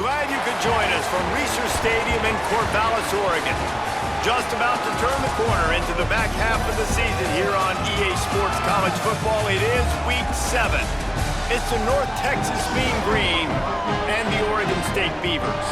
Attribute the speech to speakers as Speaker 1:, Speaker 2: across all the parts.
Speaker 1: Glad you could join us from Reser Stadium in Corvallis, Oregon. Just about to turn the corner into the back half of the season here on EA Sports College Football. It is Week 7. It's the North Texas Mean Green and the Oregon State Beavers.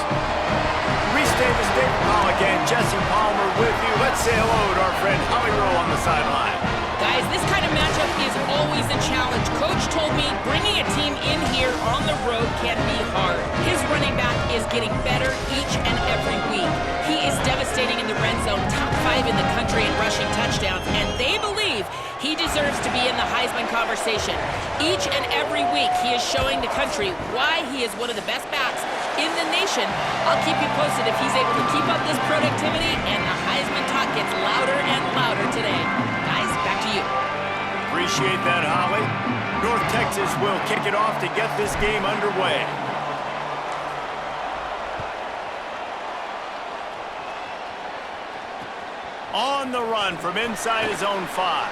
Speaker 1: Reese Davis, David Pollock, and Jesse Palmer with you. Let's say hello to our friend Howie Rowe on the sideline.
Speaker 2: Guys, this kind of matchup is always a challenge. Coach told me bringing a team in here on the road can be hard. His running back is getting better each and every week. He is devastating in the red zone, top 5 in the country in rushing touchdowns, and they believe he deserves to be in the Heisman conversation. Each and every week, he is showing the country why he is one of the best backs in the nation. I'll keep you posted if he's able to keep up this productivity, and the Heisman talk gets louder and louder today. Guys, back to you.
Speaker 1: Appreciate that, Holly. North Texas will kick it off to get this game underway. On the run from inside his own 5.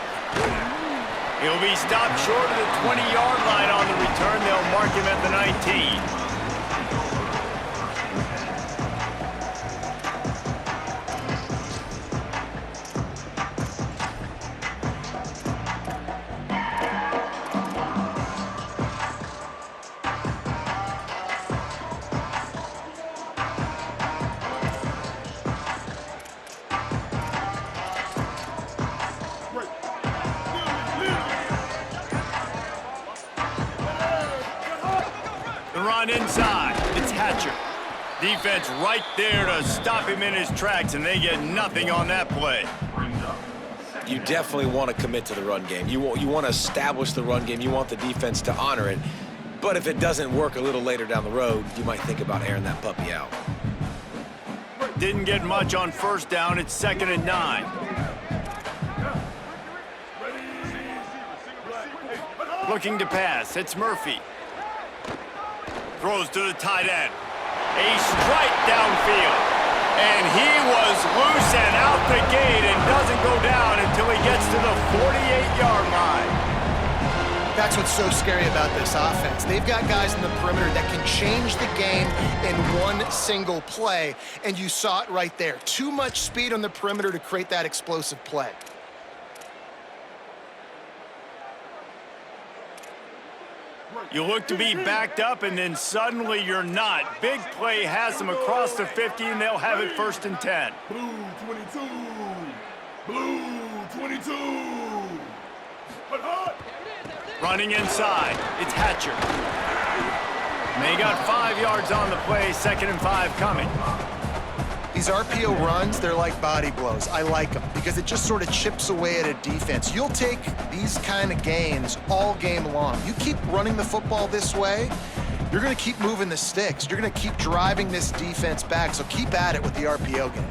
Speaker 1: He'll be stopped short of the 20-yard line on the return. They'll mark him at the 19. Inside, it's Hatcher. Defense right there to stop him in his tracks, and they get nothing on that play.
Speaker 3: You definitely want to commit to the run game. You want to establish the run game. You want the defense to honor it. But if it doesn't work a little later down the road, you might think about airing that puppy out.
Speaker 1: Didn't get much on first down. It's 2nd and 9. Looking to pass. It's Murphy. Throws to the tight end. A strike downfield. And he was loose and out the gate and doesn't go down until he gets to the 48-yard line.
Speaker 4: That's what's so scary about this offense. They've got guys in the perimeter that can change the game in one single play, and you saw it right there. Too much speed on the perimeter to create that explosive play.
Speaker 1: You look to be backed up, and then suddenly you're not. Big play has them across the 50, and they'll have it 1st and 10.
Speaker 5: Blue 22. Blue 22.
Speaker 1: Running inside, it's Hatcher. And they got 5 yards on the play, 2nd and 5 coming.
Speaker 4: These RPO runs, they're like body blows. I like them because it just sort of chips away at a defense. You'll take these kind of gains all game long. You keep running the football this way, you're going to keep moving the sticks. You're going to keep driving this defense back, so keep at it with the RPO game.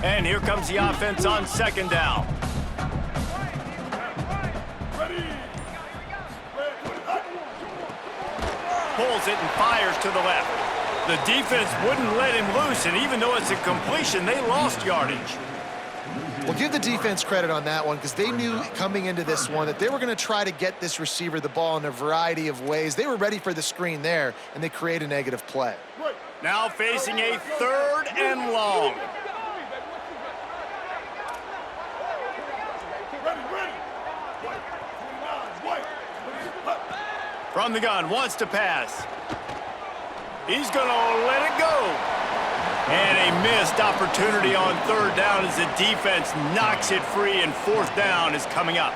Speaker 1: And here comes the offense on 2nd down. Pulls it and fires to the left. The defense wouldn't let him loose, and even though it's a completion, they lost yardage.
Speaker 4: Well, give the defense credit on that one because they knew coming into this one that they were going to try to get this receiver the ball in a variety of ways. They were ready for the screen there, and they create a negative play.
Speaker 1: Now facing a 3rd and long. From the gun, wants to pass. He's going to let it go. And a missed opportunity on 3rd down as the defense knocks it free, and 4th down is coming up.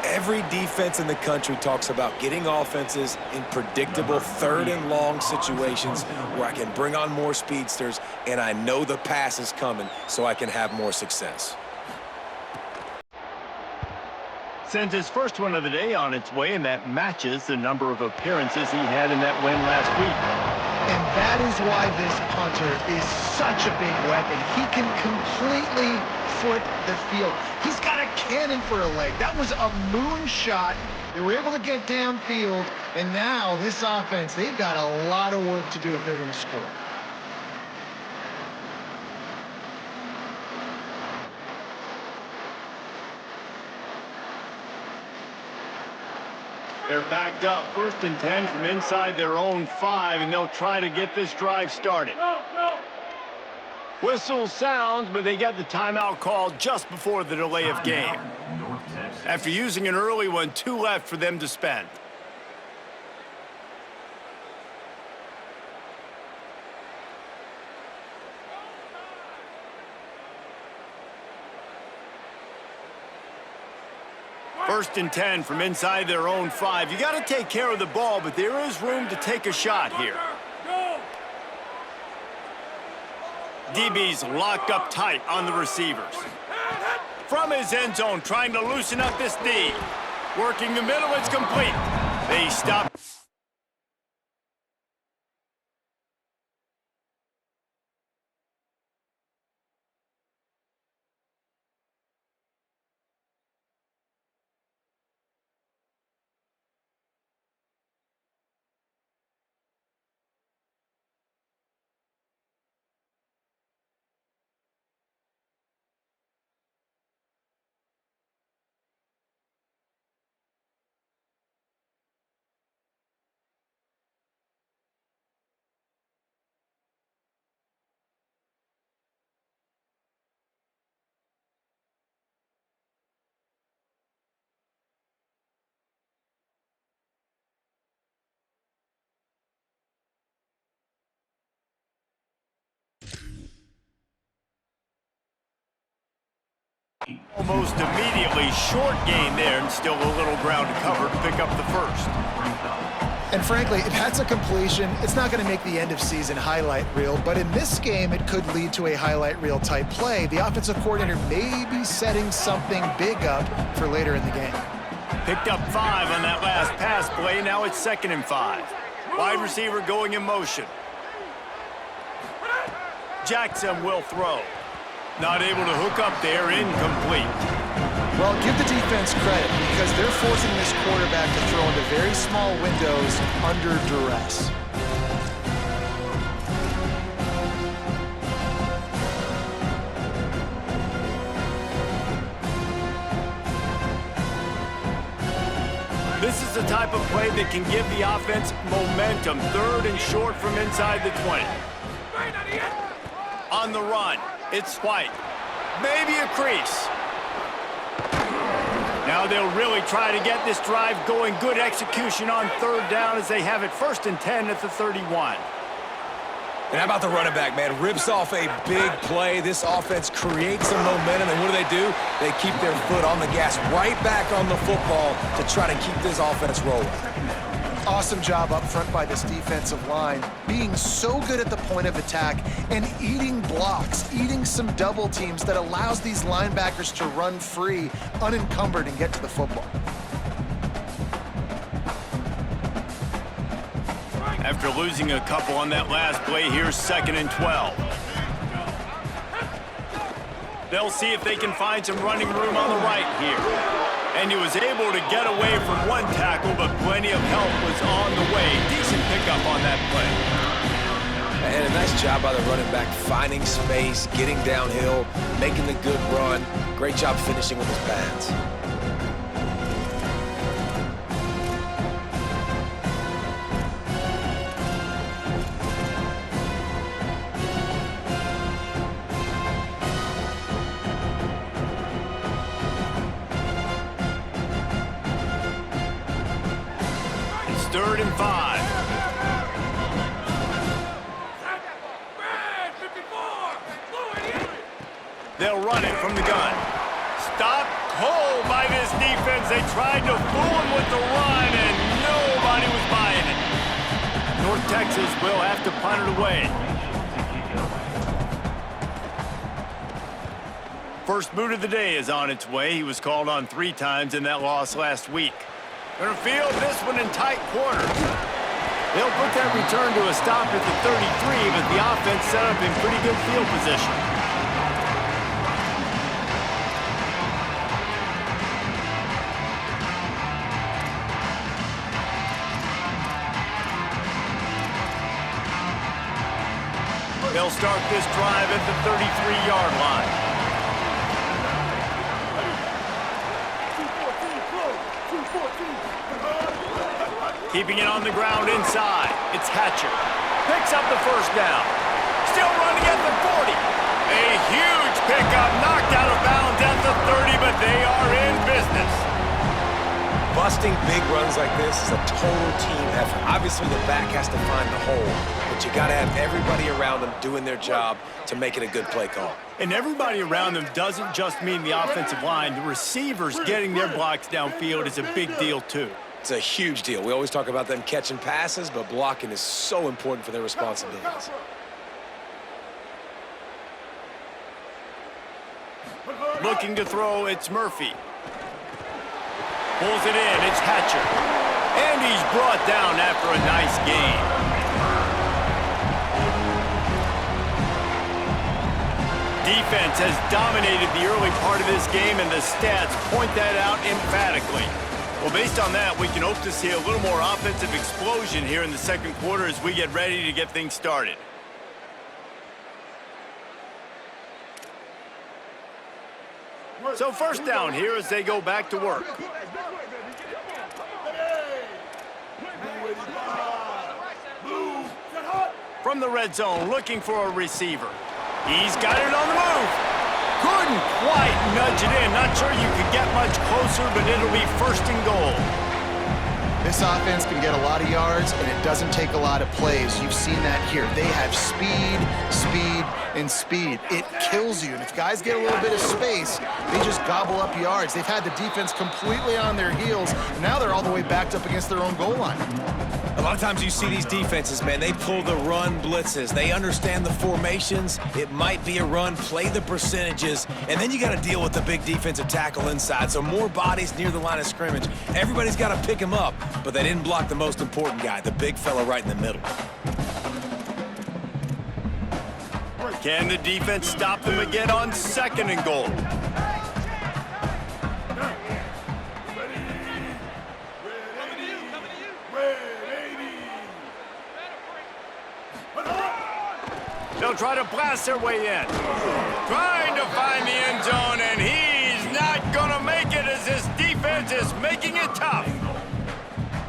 Speaker 3: Every defense in the country talks about getting offenses in predictable 3rd and long situations where I can bring on more speedsters, and I know the pass is coming so I can have more success.
Speaker 1: Sends his first one of the day on its way, and that matches the number of appearances he had in that win last week.
Speaker 4: And that is why this punter is such a big weapon. He can completely foot the field. He's got a cannon for a leg. That was a moonshot. They were able to get downfield, and now this offense, they've got a lot of work to do if they're going to score.
Speaker 1: They're backed up, 1st and 10 from inside their own 5, and they'll try to get this drive started. Whistle sounds, but they get the timeout called just before the delay of game. After using an early one, 2 left for them to spend. First and 10 from inside their own 5. You got to take care of the ball, but there is room to take a shot here. DB's locked up tight on the receivers. From his end zone, trying to loosen up this D. Working the middle, it's complete. They stop. Almost immediately, short gain there, and still a little ground to cover to pick up the first.
Speaker 4: And frankly, if that's a completion, it's not going to make the end of season highlight reel, but in this game, it could lead to a highlight reel type play. The offensive coordinator may be setting something big up for later in the game.
Speaker 1: Picked up 5 on that last pass play. Now it's 2nd and 5. Wide receiver going in motion. Jackson will throw. Not able to hook up there, incomplete.
Speaker 4: Well, give the defense credit because they're forcing this quarterback to throw into very small windows under duress.
Speaker 1: This is the type of play that can give the offense momentum. 3rd and short from inside the 20. On the run. It's White. Maybe a crease. Now they'll really try to get this drive going. Good execution on 3rd down as they have it 1st and 10 at the 31.
Speaker 3: And how about the running back, man? Rips off a big play. This offense creates some momentum, and what do? They keep their foot on the gas, right back on the football to try to keep this offense rolling.
Speaker 4: Awesome job up front by this defensive line, being so good at the point of attack and eating blocks, eating some double teams that allows these linebackers to run free, unencumbered, and get to the football.
Speaker 1: After losing a couple on that last play, here's 2nd and 12. They'll see if they can find some running room on the right here. And he was able to get away from one tackle, but plenty of help was on the way. Decent pickup on that play.
Speaker 3: And a nice job by the running back, finding space, getting downhill, making the good run. Great job finishing with his pads.
Speaker 1: It's 3rd and 5. They'll run it from the gun. Stopped cold by this defense. They tried to fool him with the run, and nobody was buying it. North Texas will have to punt it away. First boot of the day is on its way. He was called on 3 times in that loss last week. Gonna field this one in tight quarters. They'll put that return to a stop at the 33, but the offense set up in pretty good field position. They'll start this drive at the 33-yard line. Keeping it on the ground inside. It's Hatcher. Picks up the first down. Still running at the 40. A huge pickup, knocked out of bounds at the 30, but they are in business.
Speaker 3: Busting big runs like this is a total team effort. Obviously, the back has to find the hole, but you got to have everybody around them doing their job to make it a good play call.
Speaker 1: And everybody around them doesn't just mean the offensive line. The receivers getting their blocks downfield is a big deal, too.
Speaker 3: It's a huge deal. We always talk about them catching passes, but blocking is so important for their responsibilities.
Speaker 1: Looking to throw, it's Murphy. Pulls it in, it's Hatcher. And he's brought down after a nice gain. Defense has dominated the early part of this game, and the stats point that out emphatically. Well, based on that, we can hope to see a little more offensive explosion here in the second quarter as we get ready to get things started. So first down here as they go back to work. From the red zone, looking for a receiver. He's got it on the move. Couldn't quite nudge it in. Not sure you could get much closer, but it'll be first and goal.
Speaker 4: This offense can get a lot of yards, and it doesn't take a lot of plays. You've seen that here. They have speed, speed, and speed. It kills you. And if guys get a little bit of space, they just gobble up yards. They've had the defense completely on their heels. Now they're all the way backed up against their own goal line.
Speaker 3: A lot of times you see these defenses, man, they pull the run blitzes. They understand the formations. It might be a run, play the percentages, and then you got to deal with the big defensive tackle inside. So more bodies near the line of scrimmage. Everybody's got to pick him up, but they didn't block the most important guy, the big fella right in the middle.
Speaker 1: Can the defense stop them again on second and goal? They'll try to blast their way in. Trying to find the end zone, and he's not going to make it as this defense is making it tough.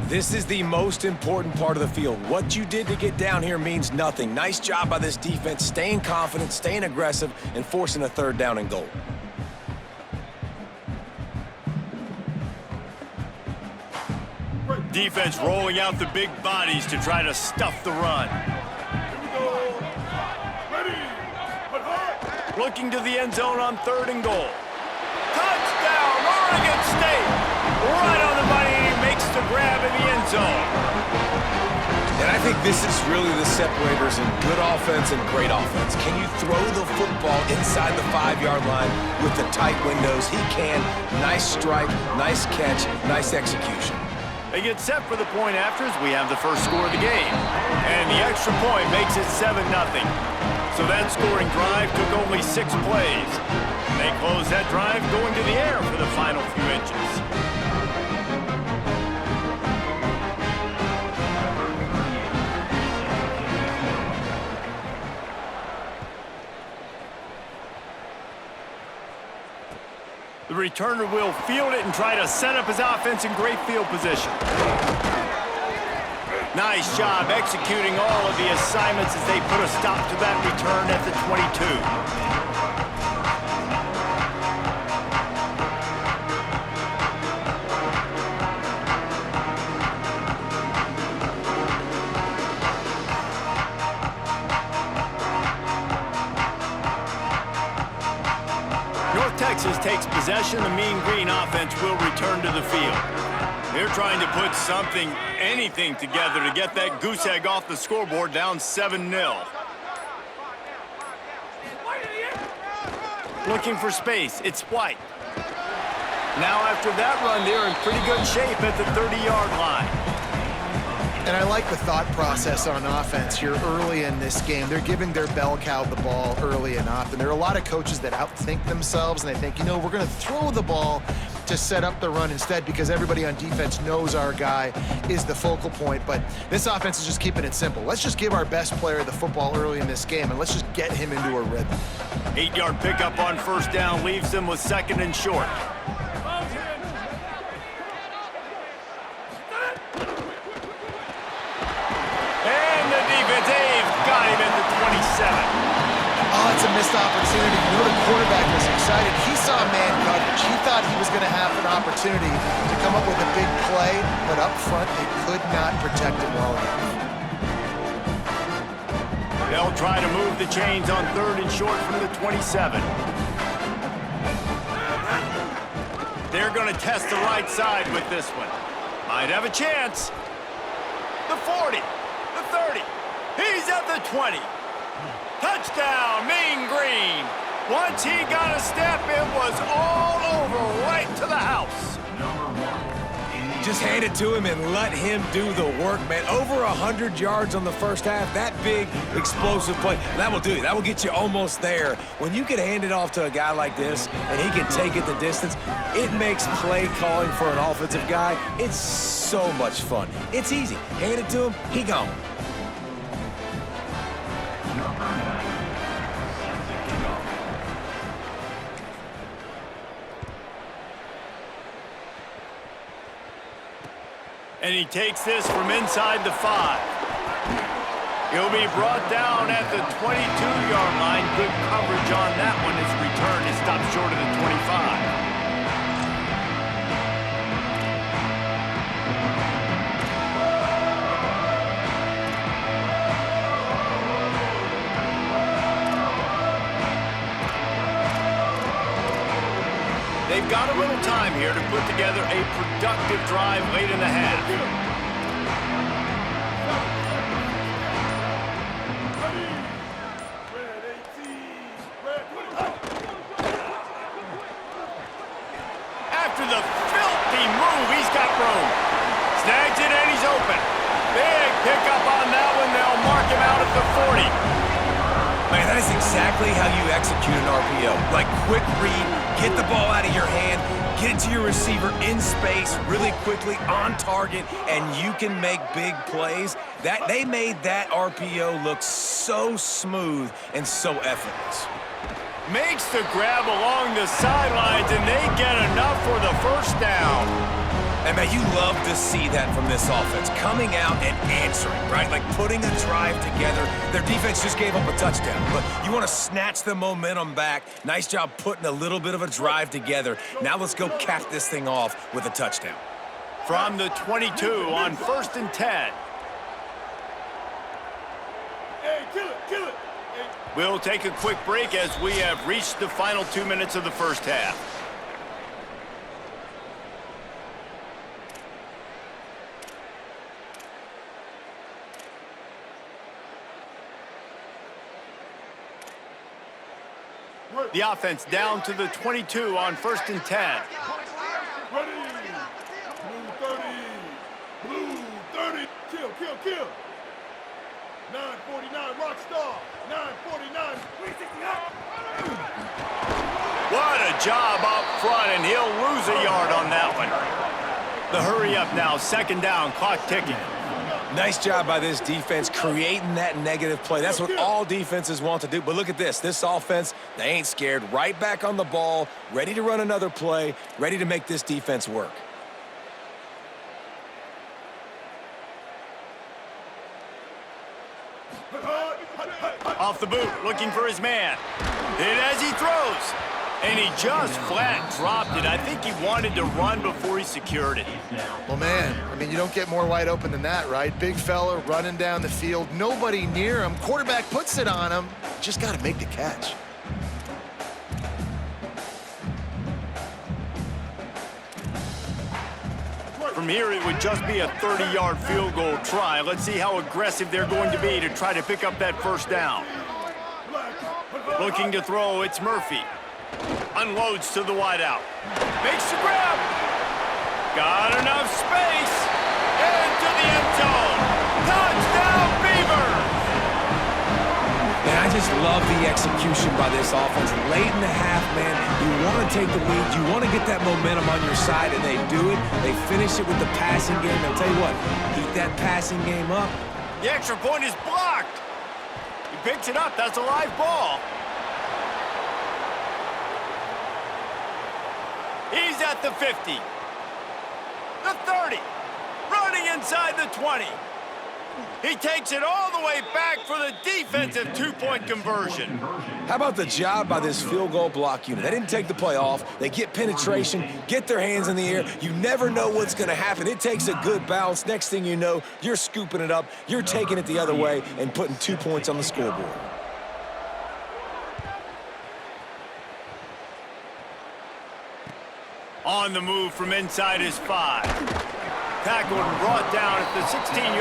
Speaker 3: This is the most important part of the field. What you did to get down here means nothing. Nice job by this defense, staying confident, staying aggressive, and forcing a third down and goal.
Speaker 1: Defense rolling out the big bodies to try to stuff the run. Looking to the end zone on third and goal. Touchdown, Oregon State! Right on the money, and he makes the grab in the end zone.
Speaker 3: And I think this is really the separators in good offense and great offense. Can you throw the football inside the 5-yard line with the tight windows? He can. Nice strike, nice catch, nice execution.
Speaker 1: They get set for the point afters. We have the first score of the game. And the extra point makes it 7-0. So that scoring drive took only 6 plays. And they close that drive going to the air for the final few inches. The returner will field it and try to set up his offense in great field position. Nice job executing all of the assignments as they put a stop to that return at the 22. North Texas takes possession. The Mean Green offense will return to the field. They're trying to put something, anything together to get that goose egg off the scoreboard down 7-0. Looking for space, it's White. Now after that run, they're in pretty good shape at the 30-yard line.
Speaker 4: And I like the thought process on offense here early in this game. They're giving their bell cow the ball early and often. There are a lot of coaches that outthink themselves, and they think, you know, we're going to throw the ball to set up the run instead because everybody on defense knows our guy is the focal point. But this offense is just keeping it simple. Let's just give our best player the football early in this game, and let's just get him into a rhythm.
Speaker 1: 8-yard pickup on first down leaves them with second and short.
Speaker 4: missed opportunity. You know the quarterback was excited. He saw man coverage. He thought he was going to have an opportunity to come up with a big play, but up front, they could not protect him well enough.
Speaker 1: They'll try to move the chains on 3rd and short from the 27. They're going to test the right side with this one. Might have a chance. The 40, the 30. He's at the 20. Touchdown, Mean Green. Once he got a step, it was all over right to the house.
Speaker 3: Just hand it to him and let him do the work, man. Over 100 yards on the first half. That big, explosive play. That will do it. That will get you almost there. When you can hand it off to a guy like this and he can take it the distance, it makes play calling for an offensive guy, it's so much fun. It's easy. Hand it to him, he gone.
Speaker 1: And he takes this from inside the 5. He'll be brought down at the 22-yard line. Good coverage on that one. His return is stopped short of the 25. They've got a little time here to put together a productive drive late in the half. After the filthy move, he's got room. Snags it and he's open. Big pickup on that one. They'll mark him out at the 40.
Speaker 3: Man, that is exactly how you execute an RPO. Like quick read, get the ball out of your hand, get it to your receiver in space really quickly on target, and you can make big plays. That they made that RPO look so smooth and so effortless.
Speaker 1: Makes the grab along the sidelines, and they get enough for the first down.
Speaker 3: And man, you love to see that from this offense, coming out and answering, right? Like putting a drive together. Their defense just gave up a touchdown, but you want to snatch the momentum back. Nice job putting a little bit of a drive together. Now let's go cap this thing off with a touchdown.
Speaker 1: From the 22 on 1st and 10.
Speaker 5: Hey, kill it, kill it. Hey.
Speaker 1: We'll take a quick break as we have reached the final 2 minutes of the first half. The offense down to the 22 on 1st and 10.
Speaker 5: Ready. Blue 30. Blue 30. Kill, kill, kill. 949 Rockstar. 949 360.
Speaker 1: What a job up front, and he'll lose a yard on that one. The hurry up now, 2nd down, clock ticking.
Speaker 3: Nice job by this defense creating that negative play. That's what all defenses want to do. But look at this. This offense, they ain't scared. Right back on the ball, ready to run another play, ready to make this defense work.
Speaker 1: Off the boot, looking for his man. Hit as he throws. And he just flat dropped it. I think he wanted to run before he secured it.
Speaker 4: Well, man, I mean, you don't get more wide open than that, right? Big fella running down the field, nobody near him. Quarterback puts it on him. Just got to make the catch.
Speaker 1: From here, it would just be a 30-yard field goal try. Let's see how aggressive they're going to be to try to pick up that first down. Looking to throw, it's Murphy. Unloads to the wideout. Makes the grab. Got enough space. Into the end zone. Touchdown, Beavers!
Speaker 3: Man, I just love the execution by this offense. Late in the half, man, you want to take the lead. You want to get that momentum on your side, and they do it. They finish it with the passing game. I'll tell you what, keep that passing game up.
Speaker 1: The extra point is blocked. He picks it up. That's a live ball. He's at the 50. The 30. Running inside the 20. He takes it all the way back for the defensive two-point conversion.
Speaker 3: How about the job by this field goal block unit? They didn't take the play off. They get penetration, get their hands in the air. You never know what's going to happen. It takes a good bounce. Next thing you know, you're scooping it up, you're taking it the other way, and putting 2 points on the scoreboard.
Speaker 1: On the move from inside his 5. Tackled and brought down at the 16-yard.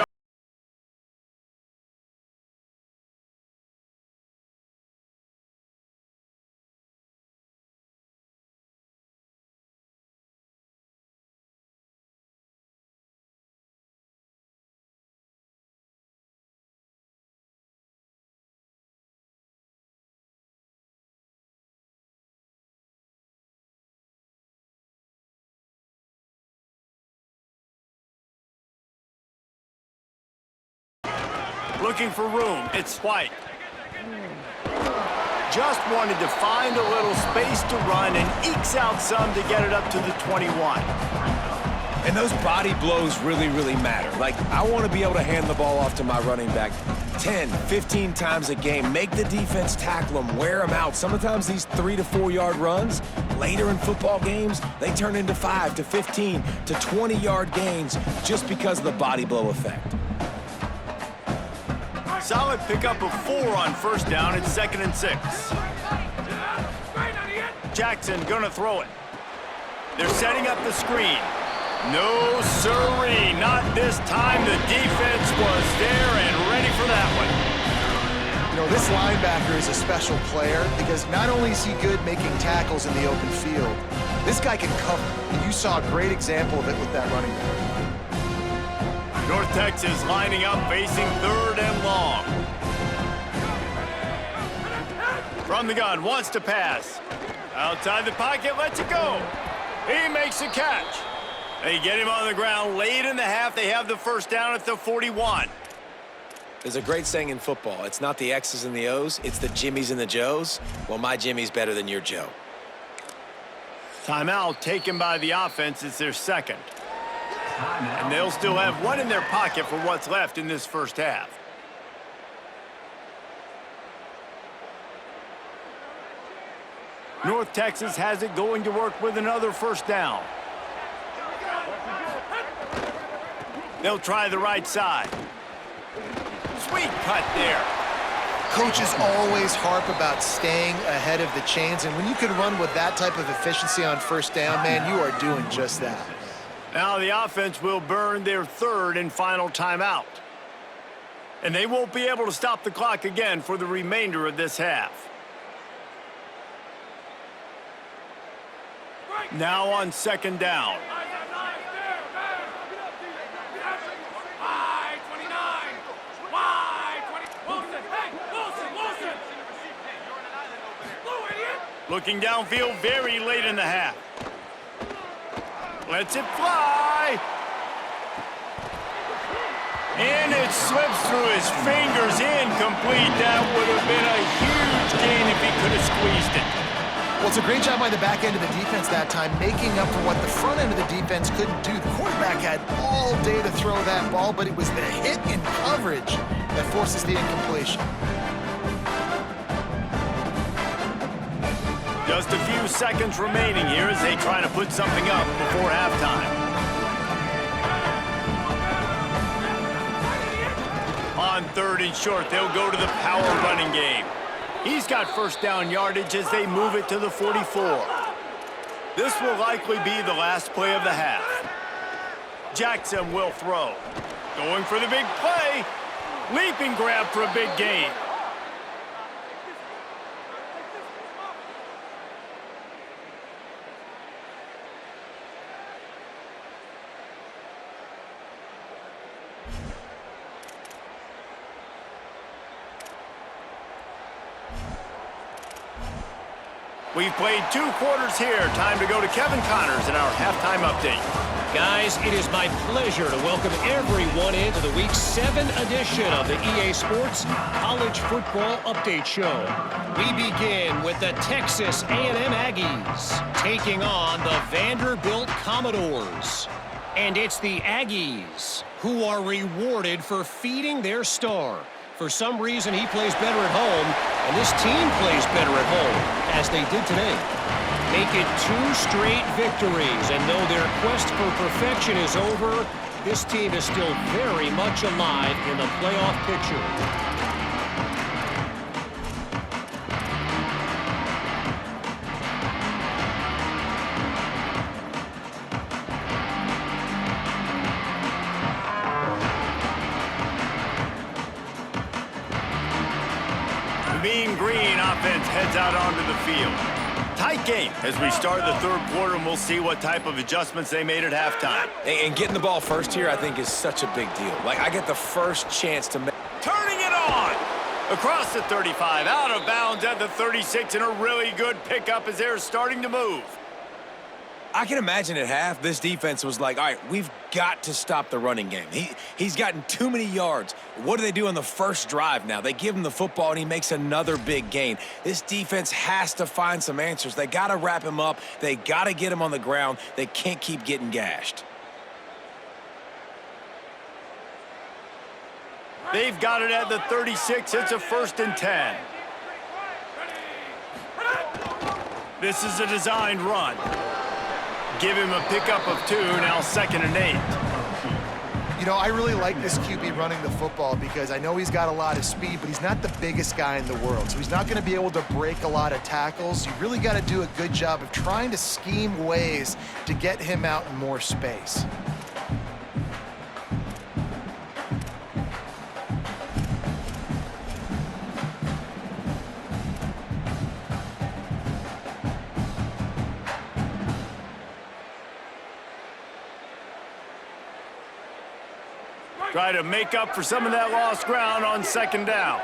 Speaker 1: Looking for room. It's White. Just wanted to find a little space to run and ekes out some to get it up to the 21.
Speaker 3: And those body blows really, really matter. Like, I want to be able to hand the ball off to my running back 10, 15 times a game. Make the defense tackle them, wear them out. Sometimes these 3 to 4 yard runs, later in football games, they turn into 5 to 15 to 20 yard gains just because of the body blow effect.
Speaker 1: Solid pickup of 4 on first down. It's 2nd and 6. Jackson gonna throw it. They're setting up the screen. No siree, not this time. The defense was there and ready for that one.
Speaker 4: You know, this linebacker is a special player because not only is he good making tackles in the open field, this guy can cover. And you saw a great example of it with that running back.
Speaker 1: North Texas lining up, facing 3rd and long. From the gun, wants to pass. Outside the pocket, lets it go. He makes a catch. They get him on the ground late in the half. They have the first down at the 41.
Speaker 3: There's a great saying in football. It's not the X's and the O's, it's the Jimmies and the Joes. Well, my Jimmy's better than your Joe.
Speaker 1: Timeout taken by the offense. It's their 2nd. And they'll still have 1 in their pocket for what's left in this first half. North Texas has it going to work with another first down. They'll try the right side. Sweet cut there.
Speaker 4: Coaches always harp about staying ahead of the chains, and when you can run with that type of efficiency on first down, man, you are doing just that.
Speaker 1: Now the offense will burn their 3rd and final timeout. And they won't be able to stop the clock again for the remainder of this half. Now on 2nd down. Looking downfield very late in the half. Lets it fly. And it slips through his fingers, incomplete. That would have been a huge gain if he could have squeezed it.
Speaker 4: Well, it's a great job by the back end of the defense that time, making up for what the front end of the defense couldn't do. The quarterback had all day to throw that ball, but it was the hit in coverage that forces the incompletion.
Speaker 1: Just a few seconds remaining here as they try to put something up before halftime. On 3rd and short, they'll go to the power running game. He's got first down yardage as they move it to the 44. This will likely be the last play of the half. Jackson will throw. Going for the big play. Leaping grab for a big gain. We've played 2 quarters here. Time to go to Kevin Connors in our halftime update.
Speaker 6: Guys, it is my pleasure to welcome everyone into the Week 7 edition of the EA Sports College Football Update Show. We begin with the Texas A&M Aggies taking on the Vanderbilt Commodores. And it's the Aggies who are rewarded for feeding their star. For some reason, he plays better at home, and this team plays better at home, as they did today. Make it 2 straight victories, and though their quest for perfection is over, this team is still very much alive in the playoff picture.
Speaker 1: Mean Green offense heads out onto the field. Tight game as we start the third quarter, and we'll see what type of adjustments they made at halftime.
Speaker 3: And getting the ball first here, I think, is such a big deal. Like, I get the first chance to make...
Speaker 1: Turning it on! Across the 35, out of bounds at the 36, and a really good pickup as they're starting to move.
Speaker 3: I can imagine at half, this defense was like, all right, we've got to stop the running game. He's gotten too many yards. What do they do on the first drive now? They give him the football, and he makes another big gain. This defense has to find some answers. They got to wrap him up. They got to get him on the ground. They can't keep getting gashed.
Speaker 1: They've got it at the 36. It's a 1st and 10. This is a designed run. Give him a pickup of 2, now 2nd and 8.
Speaker 4: You know, I really like this QB running the football because I know he's got a lot of speed, but he's not the biggest guy in the world. So he's not going to be able to break a lot of tackles. You really got to do a good job of trying to scheme ways to get him out in more space.
Speaker 1: Try to make up for some of that lost ground on 2nd down.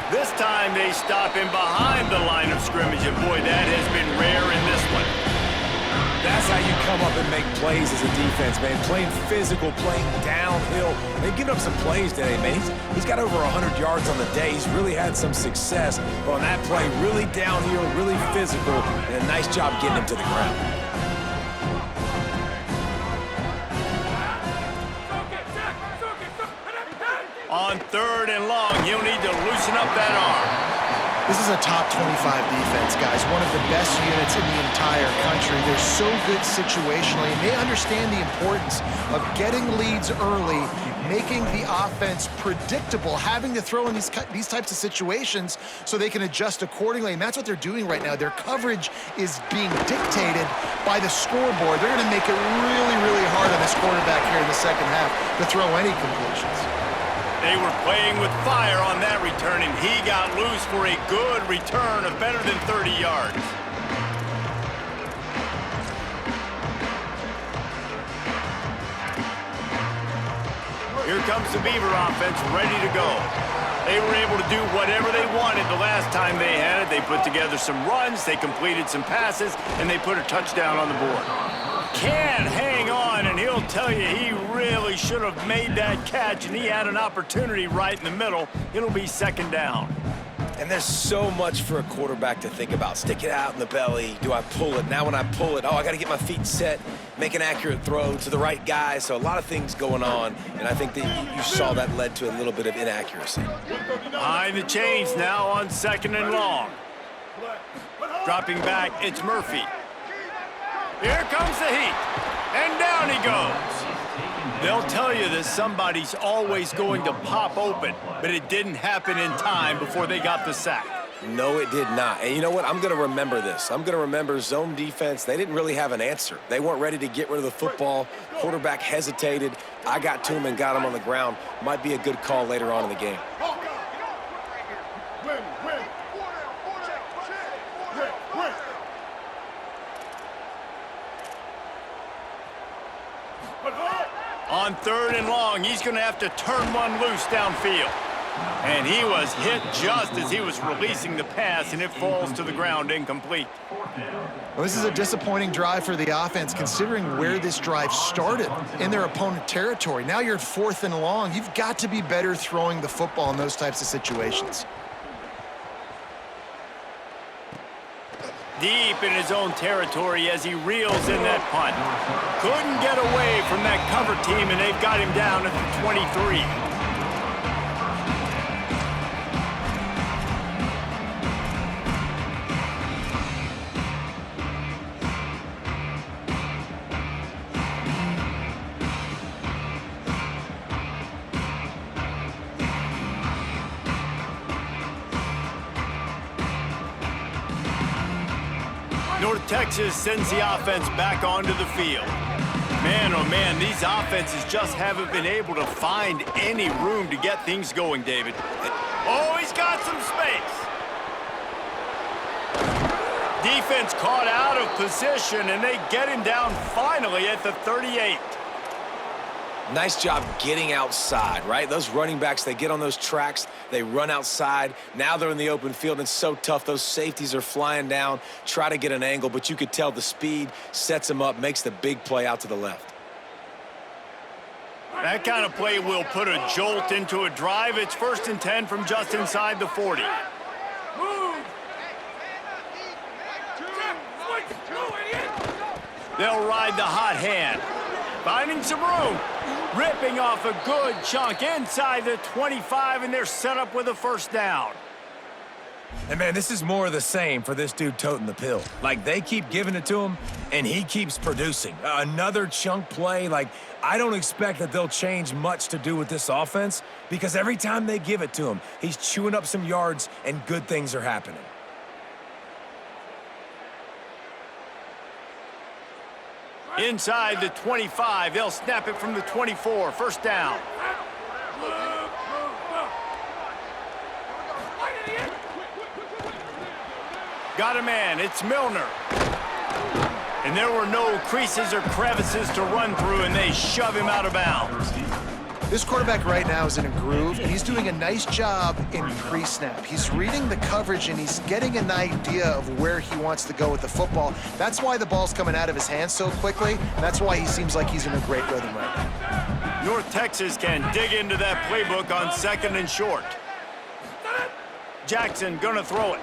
Speaker 1: This time they stop him behind the line of scrimmage, and boy, that has been rare in this one.
Speaker 3: That's how you come up and make plays as a defense, man. Playing physical, playing downhill. They've given up some plays today, man. He's got over 100 yards on the day. He's really had some success. But on that play, really downhill, really physical, and a nice job getting him to the ground.
Speaker 1: On 3rd and long, he'll need to loosen up that arm.
Speaker 4: This is a top 25 defense, guys. One of the best units in the entire country. They're so good situationally, and they understand the importance of getting leads early, making the offense predictable, having to throw in these types of situations so they can adjust accordingly, and that's what they're doing right now. Their coverage is being dictated by the scoreboard. They're going to make it really, really hard on this quarterback here in the second half to throw any completions.
Speaker 1: They were playing with fire on that return, and he got loose for a good return of better than 30 yards. Here comes the Beaver offense ready to go. They were able to do whatever they wanted the last time they had it. They put together some runs, they completed some passes, and they put a touchdown on the board. Can't hang on, and he'll tell you he really should have made that catch, and he had an opportunity right in the middle. It'll be 2nd down.
Speaker 3: And there's so much for a quarterback to think about. Stick it out in the belly. Do I pull it? Now when I pull it, I got to get my feet set, make an accurate throw to the right guy. So a lot of things going on, and I think that you saw that led to a little bit of inaccuracy.
Speaker 1: Behind the chains now on 2nd and long. Dropping back, it's Murphy. Here comes the heat, and down he goes. They'll tell you that somebody's always going to pop open, but it didn't happen in time before they got the sack.
Speaker 3: No, it did not. And you know what? I'm going to remember this. I'm going to remember zone defense. They didn't really have an answer. They weren't ready to get rid of the football. Quarterback hesitated. I got to him and got him on the ground. Might be a good call later on in the game. On 3rd and long, he's going to have to turn one loose downfield. And he was hit just as he was releasing the pass, and it falls to the ground incomplete.
Speaker 4: Well, this is a disappointing drive for the offense, considering where this drive started in their opponent territory. Now you're at 4th and long. You've got to be better throwing the football in those types of situations.
Speaker 1: Deep in his own territory as he reels in that punt. Couldn't get away from that cover team, and they've got him down at the 23. North Texas sends the offense back onto the field. Man, oh man, these offenses just haven't been able to find any room to get things going, David. Oh, he's got some space. Defense caught out of position, and they get him down finally at the 38.
Speaker 3: Nice job getting outside, right? Those running backs, they get on those tracks, they run outside. Now they're in the open field, and it's so tough. Those safeties are flying down, try to get an angle, but you could tell the speed sets them up, makes the big play out to the left.
Speaker 1: That kind of play will put a jolt into a drive. It's 1st and 10 from just inside the 40. They'll ride the hot hand, finding some room. Ripping off a good chunk inside the 25, and they're set up with a 1st down.
Speaker 3: And, man, this is more of the same for this dude toting the pill. Like, they keep giving it to him, and he keeps producing. Another chunk play. Like, I don't expect that they'll change much to do with this offense because every time they give it to him, he's chewing up some yards, and good things are happening.
Speaker 1: Inside the 25, they'll snap it from the 24, 1st down. Got a man, it's Milner. And there were no creases or crevices to run through, and they shove him out of bounds.
Speaker 4: This quarterback right now is in a groove, and he's doing a nice job in pre-snap. He's reading the coverage, and he's getting an idea of where he wants to go with the football. That's why the ball's coming out of his hands so quickly. That's why he seems like he's in a great rhythm right now.
Speaker 1: North Texas can dig into that playbook on 2nd and short. Jackson gonna throw it.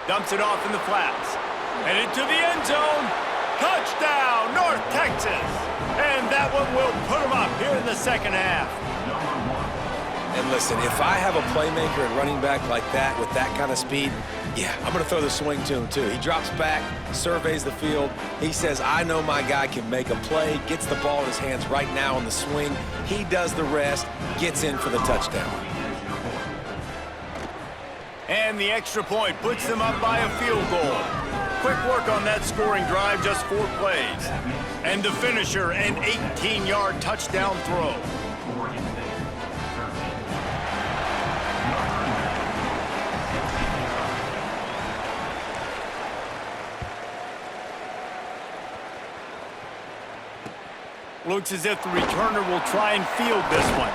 Speaker 1: Dumps it off in the flats. And into the end zone. Touchdown, North Texas! And that one will put them up here in the 2nd half.
Speaker 3: And listen, if I have a playmaker and running back like that with that kind of speed, yeah, I'm going to throw the swing to him too. He drops back, surveys the field. He says, I know my guy can make a play, gets the ball in his hands right now on the swing. He does the rest, gets in for the touchdown.
Speaker 1: And the extra point puts them up by a field goal. Quick work on that scoring drive, just 4 plays. And the finisher, an 18-yard touchdown throw. Looks as if the returner will try and field this one.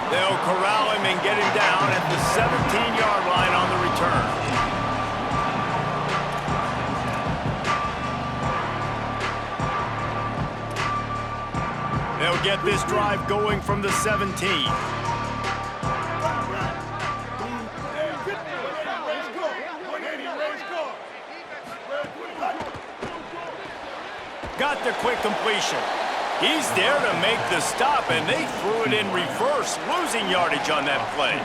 Speaker 1: They'll corral him and get him down at the 17-yard line on the return. They'll get this drive going from the 17. Got the quick completion. He's there to make the stop, and they threw it in reverse, losing yardage on that play.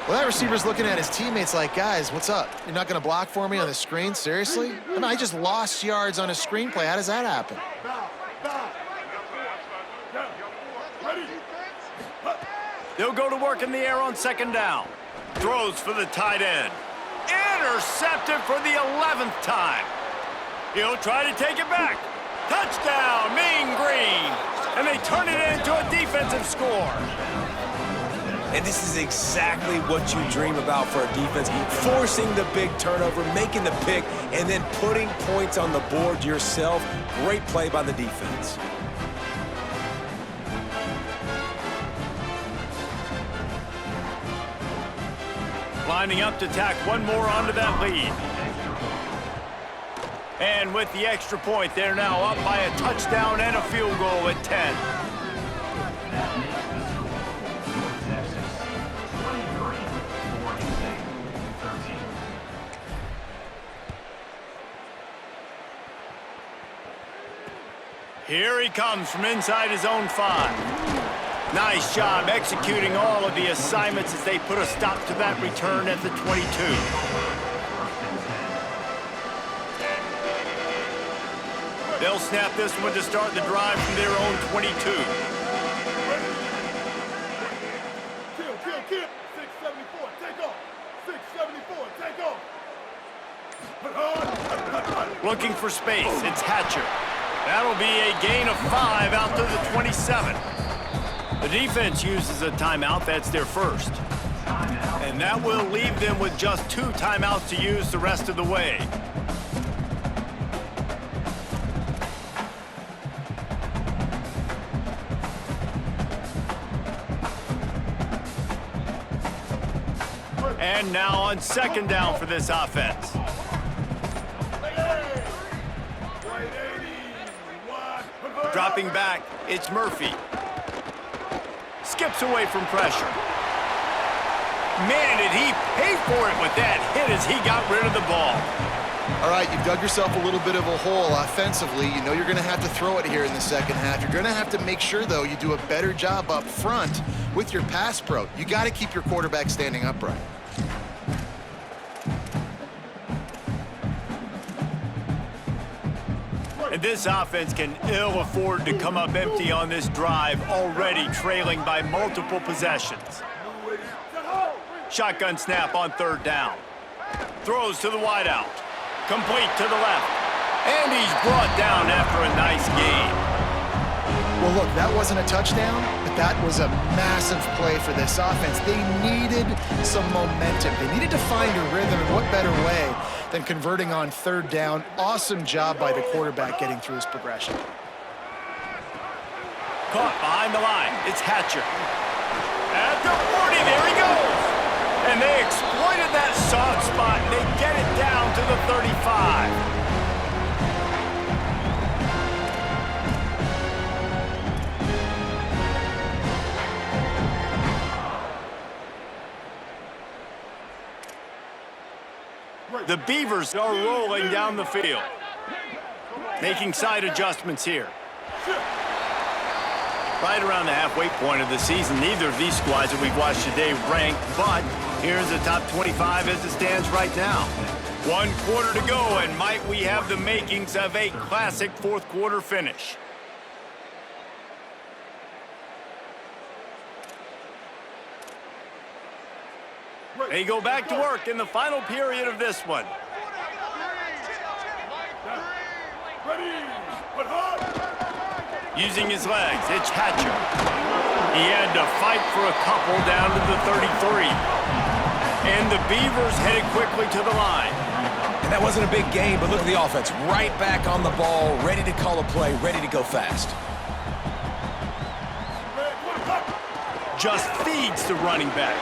Speaker 4: Well, that receiver's looking at his teammates like, guys, what's up? You're not going to block for me on the screen? Seriously? I mean, I just lost yards on a screenplay. How does that happen?
Speaker 1: They'll go to work in the air on 2nd down. Throws for the tight end. Intercepted for the 11th time. He'll try to take it back. Touchdown, Mean Green. And they turn it into a defensive score.
Speaker 3: And this is exactly what you dream about for a defense. Forcing the big turnover, making the pick, and then putting points on the board yourself. Great play by the defense.
Speaker 1: Lining up to tack one more onto that lead. And with the extra point, they're now up by a touchdown and a field goal at 10. Here he comes from inside his own 5. Nice job executing all of the assignments as they put a stop to that return at the 22. They'll snap this one to start the drive from their own 22.
Speaker 5: Kill. 674, take off. 674, take off.
Speaker 1: Looking for space, it's Hatcher. That'll be a gain of 5 out to the 27. The defense uses a timeout, that's their first. And that will leave them with just 2 timeouts to use the rest of the way. And now on second down for this offense. Dropping back, it's Murphy. Skips away from pressure. Man, did he pay for it with that hit as he got rid of the ball.
Speaker 4: All right, you've dug yourself a little bit of a hole offensively. You know you're going to have to throw it here in the second half. You're going to have to make sure, though, you do a better job up front with your pass pro. You got to keep your quarterback standing upright.
Speaker 1: And this offense can ill afford to come up empty on this drive, already trailing by multiple possessions. Shotgun snap on third down. Throws to the wideout. Complete to the left. And he's brought down after a nice gain.
Speaker 4: Well, look, that wasn't a touchdown, but that was a massive play for this offense. They needed some momentum. They needed to find a rhythm, and what better way than converting on third down. Awesome job by the quarterback getting through his progression.
Speaker 1: Caught behind the line. It's Hatcher. At the 40, there he goes. And they exploited that soft spot, and they get it down to the 35. The Beavers are rolling down the field. Making side adjustments here. Right around the halfway point of the season, neither of these squads that we've watched today ranked, but here's the top 25 as it stands right now. 1 quarter to go, and might we have the makings of a classic fourth quarter finish. They go back to work in the final period of this one. Using his legs, it's Hatcher. He had to fight for a couple down to the 33. And the Beavers headed quickly to the line.
Speaker 3: And that wasn't a big gain, but look at the offense. Right back on the ball, ready to call a play, ready to go fast.
Speaker 1: Just feeds the running back.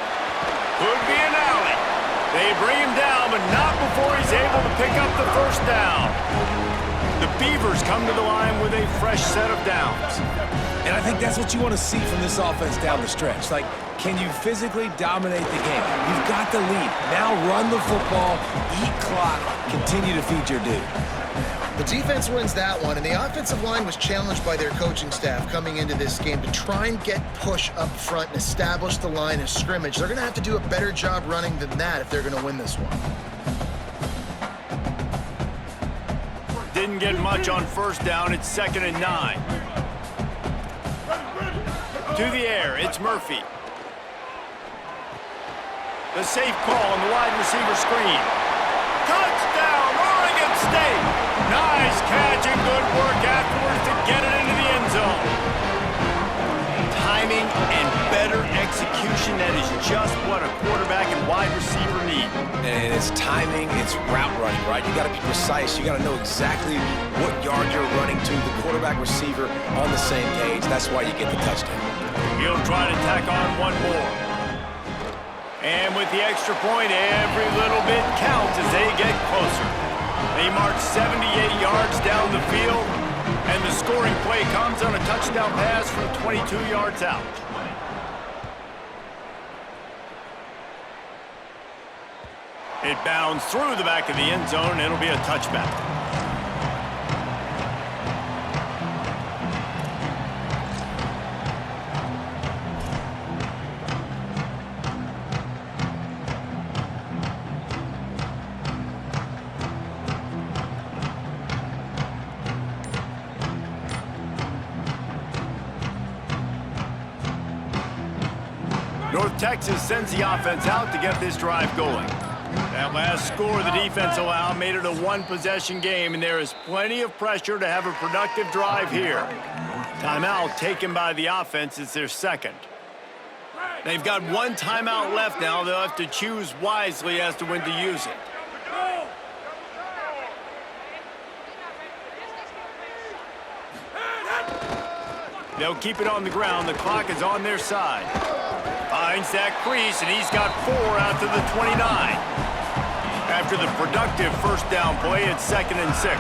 Speaker 1: Could be an alley. They bring him down, but not before he's able to pick up the first down. The Beavers come to the line with a fresh set of downs.
Speaker 3: And I think that's what you want to see from this offense down the stretch. Like, can you physically dominate the game? You've got the lead. Now run the football, eat clock, continue to feed your dude.
Speaker 4: The defense wins that one, and the offensive line was challenged by their coaching staff coming into this game to try and get push up front and establish the line of scrimmage. They're going to have to do a better job running than that if they're going to win this one.
Speaker 1: Didn't get much on first down. It's 2nd and 9. To the air, it's Murphy. The safe call on the wide receiver screen. Touchdown, Oregon State! Nice catch and good work afterwards to get it into the end zone. Timing and better execution, that is just what a quarterback and wide receiver need.
Speaker 3: And it's timing, it's route running, right? You got to be precise. You got to know exactly what yard you're running to. The quarterback receiver on the same page. That's why you get the touchdown.
Speaker 1: He'll try to tack on one more. And with the extra point, every little bit counts as they get closer. They march 78 yards down the field, and the scoring play comes on a touchdown pass from 22 yards out. It bounds through the back of the end zone, and it'll be a touchback. North Texas sends the offense out to get this drive going. That last score the defense allowed made it a one-possession game, and there is plenty of pressure to have a productive drive here. Timeout taken by the offense. It's their second. They've got one timeout left now. They'll have to choose wisely as to when to use it. They'll keep it on the ground. The clock is on their side. Finds that crease, and he's got 4 out to the 29. After the productive first down play, it's 2nd and 6.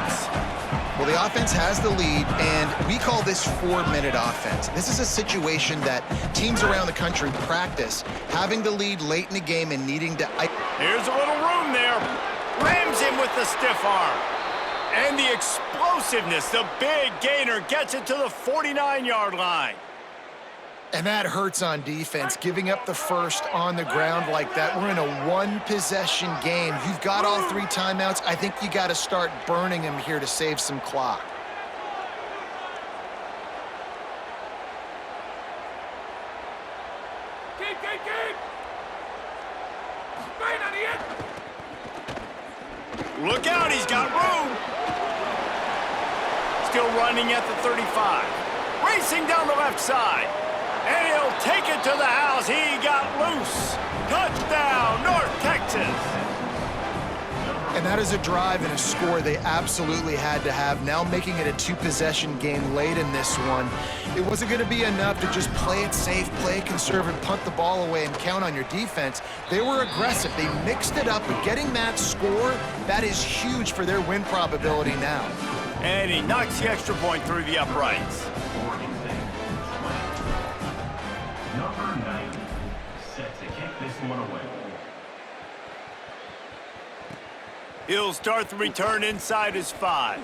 Speaker 4: Well, the offense has the lead, and we call this 4-minute offense. This is a situation that teams around the country practice, having the lead late in the game and needing to...
Speaker 1: Here's a little room there. Rams him with the stiff arm. And the explosiveness, the big gainer, gets it to the 49-yard line.
Speaker 4: And that hurts on defense, giving up the first on the ground like that. We're in a one-possession game. You've got all 3 timeouts. I think you got to start burning them here to save some clock.
Speaker 5: Keep. Right on the end.
Speaker 1: Look out, he's got room. Still running at the 35. Racing down the left side. And he'll take it to the house. He got loose. Touchdown, North Texas.
Speaker 4: And that is a drive and a score they absolutely had to have. Now making it a 2-possession game late in this one. It wasn't going to be enough to just play it safe, play it conservative, punt the ball away, and count on your defense. They were aggressive. They mixed it up, but getting that score, that is huge for their win probability now.
Speaker 1: And he knocks the extra point through the uprights.
Speaker 7: Number 90, set to kick this one away.
Speaker 1: He'll start the return inside his 5.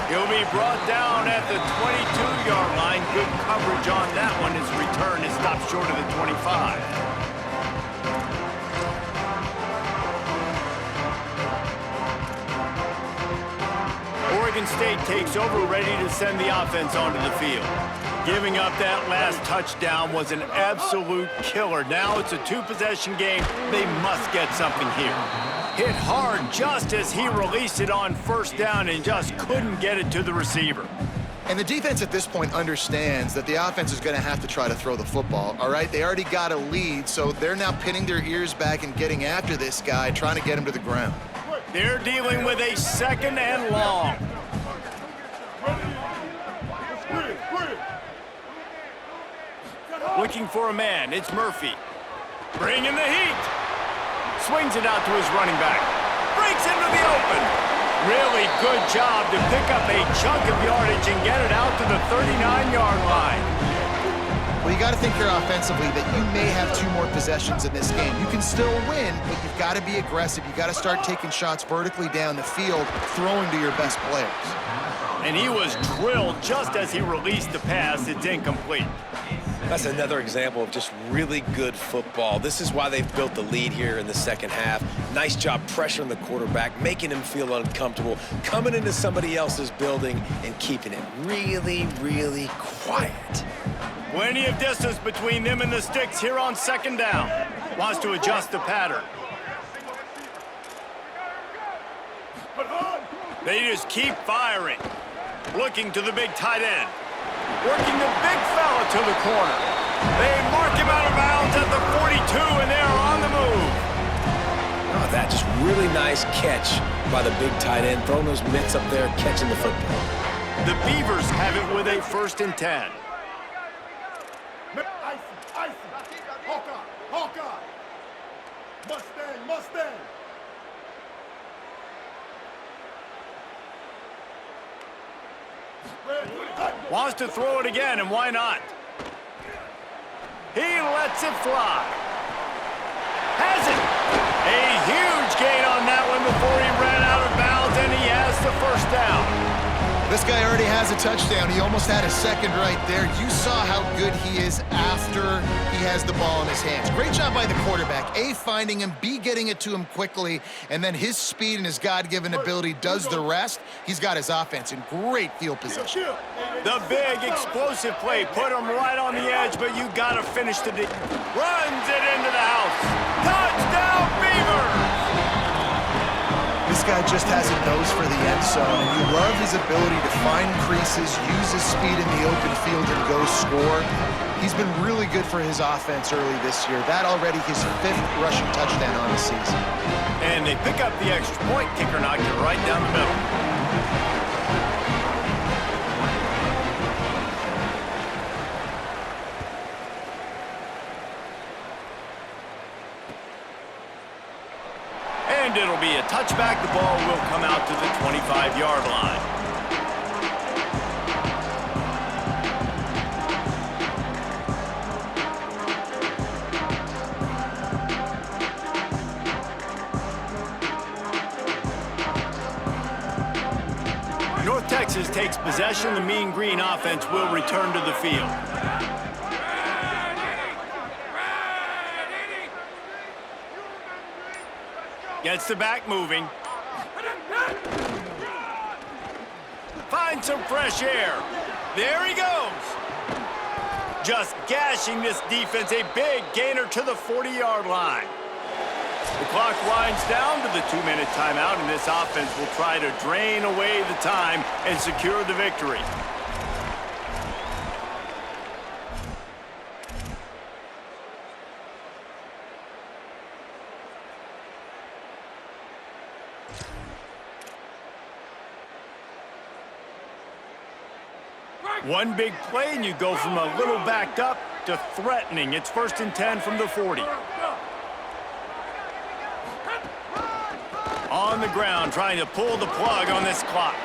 Speaker 1: He'll be brought down at the 22-yard line. Good coverage on that one. His return is stopped short of the 25. Oregon State takes over, ready to send the offense onto the field. Giving up that last touchdown was an absolute killer. Now it's a 2-possession game. They must get something here. Hit hard just as he released it on first down and just couldn't get it to the receiver.
Speaker 4: And the defense at this point understands that the offense is going to have to try to throw the football, all right? They already got a lead, so they're now pinning their ears back and getting after this guy, trying to get him to the ground.
Speaker 1: They're dealing with a 2nd and long. Looking for a man, it's Murphy. Bringing the heat. Swings it out to his running back. Breaks into the open. Really good job to pick up a chunk of yardage and get it out to the 39-yard line.
Speaker 4: Well, you got to think here offensively that you may have 2 more possessions in this game. You can still win, but you've got to be aggressive. You got to start taking shots vertically down the field, throwing to your best players.
Speaker 1: And he was drilled just as he released the pass. It's incomplete.
Speaker 3: That's another example of just really good football. This is why they've built the lead here in the second half. Nice job pressuring the quarterback, making him feel uncomfortable, coming into somebody else's building and keeping it really, really quiet.
Speaker 1: Plenty of distance between them and the sticks here on 2nd down. Wants to adjust the pattern. They just keep firing. Looking to the big tight end. Working the big fella to the corner. They mark him out of bounds at the 42, and they're on the move.
Speaker 3: Oh, that just really nice catch by the big tight end, throwing those mitts up there, catching the football.
Speaker 1: The Beavers have it with a 1st and 10.
Speaker 5: Icy. Hawkeye. Mustang.
Speaker 1: Wants to throw it again, and why not? He lets it fly. Has it. A huge gain on that one before he ran out of bounds, and he has the 1st down.
Speaker 4: This guy already has a touchdown. He almost had a second right there. You saw how good he is after he has the ball in his hands. Great job by the quarterback. A, finding him, B, getting it to him quickly, and then his speed and his God-given ability does the rest. He's got his offense in great field position.
Speaker 1: The big explosive play put him right on the edge, but you got to finish the deal. Runs it into the house. Touchdown, Beavers!
Speaker 4: This guy just has a nose for the end zone, and you love his ability to find creases, use his speed in the open field, and go score. He's been really good for his offense early this year. That already his 5th rushing touchdown on the season.
Speaker 1: And they pick up the extra point. Kicker knocked it right down the middle. And it'll be a touchback. The ball will come out to the 25-yard line. North Texas takes possession. The Mean Green offense will return to the field. Gets the back moving. Finds some fresh air. There he goes. Just gashing this defense. A big gainer to the 40-yard line. The clock winds down to the 2-minute timeout, and this offense will try to drain away the time and secure the victory. One big play, and you go from a little backed up to threatening. It's 1st and 10 from the 40. On the ground, trying to pull the plug on this clock.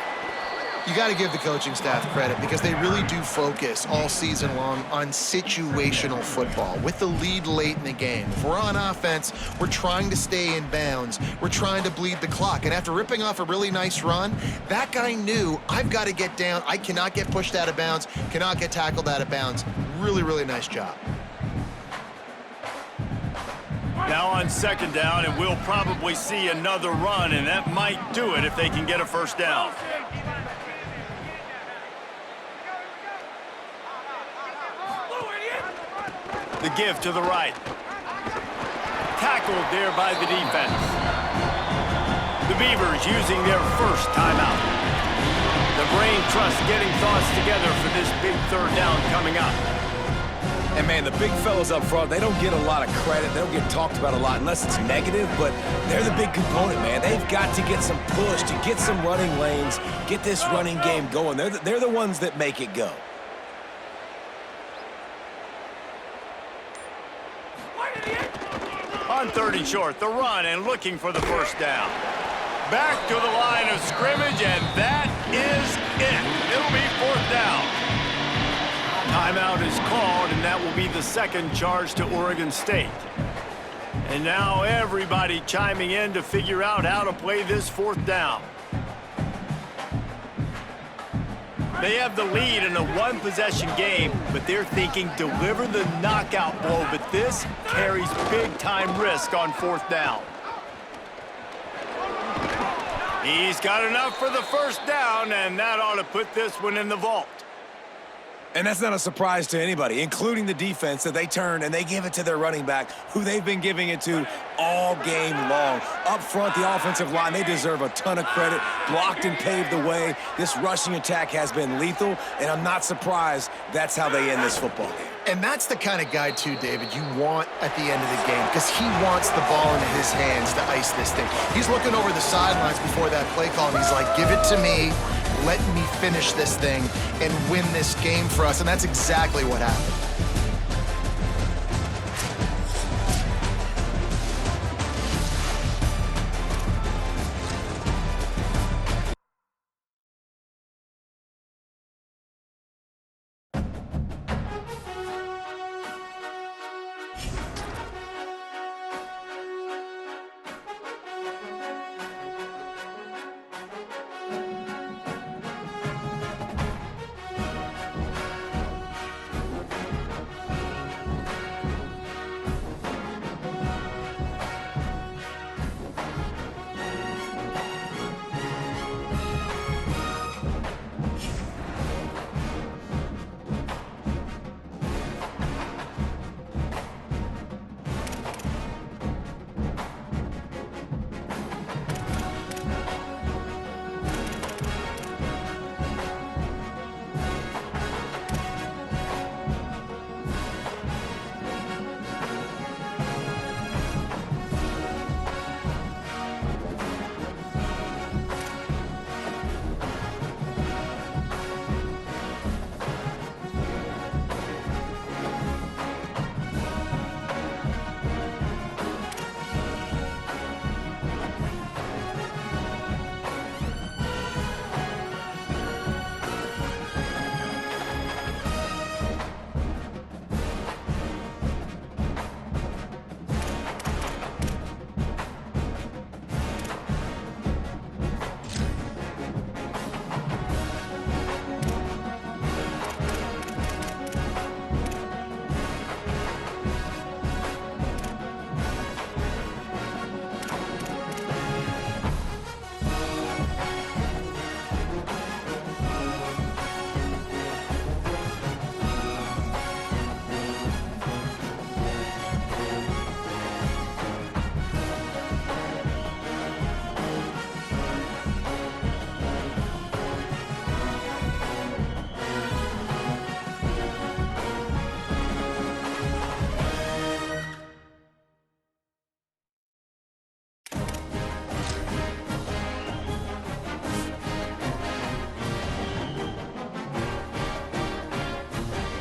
Speaker 4: You got to give the coaching staff credit because they really do focus all season long on situational football with the lead late in the game. If we're on offense, we're trying to stay in bounds. We're trying to bleed the clock. And after ripping off a really nice run, that guy knew, I've got to get down. I cannot get pushed out of bounds, cannot get tackled out of bounds. Really, really nice job.
Speaker 1: Now on 2nd down, and we'll probably see another run, and that might do it if they can get a 1st down. The give to the right. Tackled there by the defense. The Beavers using their 1st timeout. The brain trust getting thoughts together for this big 3rd down coming up.
Speaker 3: And, man, the big fellas up front, they don't get a lot of credit. They don't get talked about a lot unless it's negative, but they're the big component, man. They've got to get some push, to get some running lanes, get this running game going. They're the ones that make it go.
Speaker 1: On 3rd and short, the run and looking for the 1st down. Back to the line of scrimmage, and that is it. It'll be 4th down. Timeout is called, and that will be the 2nd charge to Oregon State. And now everybody chiming in to figure out how to play this 4th down. They have the lead in a 1-possession game, but they're thinking deliver the knockout blow, but this carries big-time risk on 4th down. He's got enough for the 1st down, and that ought to put this one in the vault.
Speaker 3: And that's not a surprise to anybody, including the defense, that they turn and they give it to their running back, who they've been giving it to all game long. Up front, the offensive line, they deserve a ton of credit. Blocked and paved the way. This rushing attack has been lethal, and I'm not surprised that's how they end this football game.
Speaker 4: And that's the kind of guy, too, David, you want at the end of the game because he wants the ball into his hands to ice this thing. He's looking over the sidelines before that play call, and he's like, give it to me. Let me finish this thing and win this game for us. And that's exactly what happened.